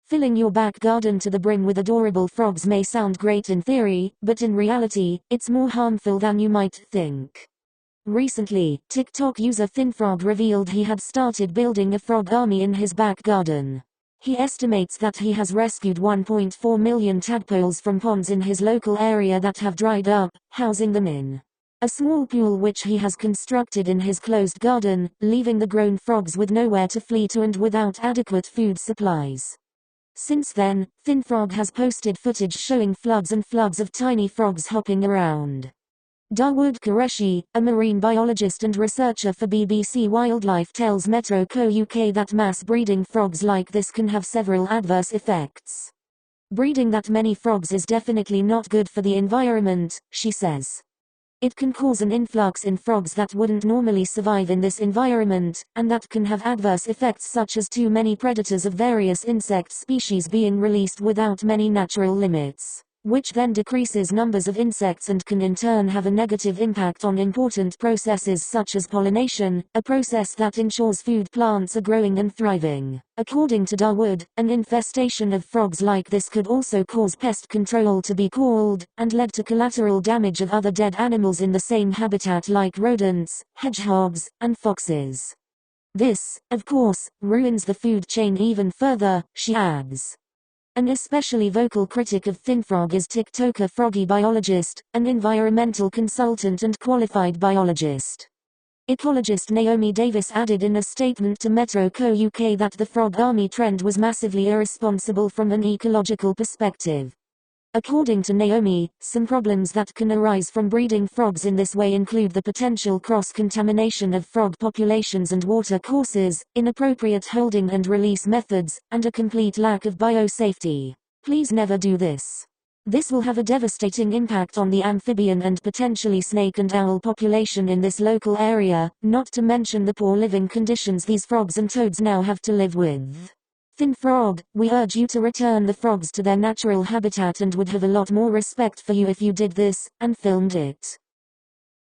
Filling your back garden to the brim with adorable frogs may sound great in theory, but in reality, it's more harmful than you might think. Recently, TikTok user ThinFrog revealed he had started building a frog army in his back garden. He estimates that he has rescued 1.4 million tadpoles from ponds in his local area that have dried up, housing them in a small pool which he has constructed in his closed garden, leaving the grown frogs with nowhere to flee to and without adequate food supplies. Since then, ThinFrog has posted footage showing floods and floods of tiny frogs hopping around. Dawood Qureshi, a marine biologist and researcher for BBC Wildlife, tells Metro Co UK that mass breeding frogs like this can have several adverse effects. Breeding that many frogs is definitely not good for the environment, she says. It can cause an influx in frogs that wouldn't normally survive in this environment, and that can have adverse effects such as too many predators of various insect species being released without many natural limits, which then decreases numbers of insects and can in turn have a negative impact on important processes such as pollination, a process that ensures food plants are growing and thriving. According to Dawood, an infestation of frogs like this could also cause pest control to be called, and led to collateral damage of other dead animals in the same habitat like rodents, hedgehogs, and foxes. This, of course, ruins the food chain even further, she adds. An especially vocal critic of ThinFrog is TikToker Froggy Biologist, an environmental consultant and qualified biologist. Ecologist Naomi Davis added in a statement to Metro Co UK that the frog army trend was massively irresponsible from an ecological perspective. According to Naomi, some problems that can arise from breeding frogs in this way include the potential cross-contamination of frog populations and water courses, inappropriate holding and release methods, and a complete lack of biosafety. Please never do this. This will have a devastating impact on the amphibian and potentially snake and owl population in this local area, not to mention the poor living conditions these frogs and toads now have to live with. ThinFrog, we urge you to return the frogs to their natural habitat and would have a lot more respect for you if you did this, and filmed it.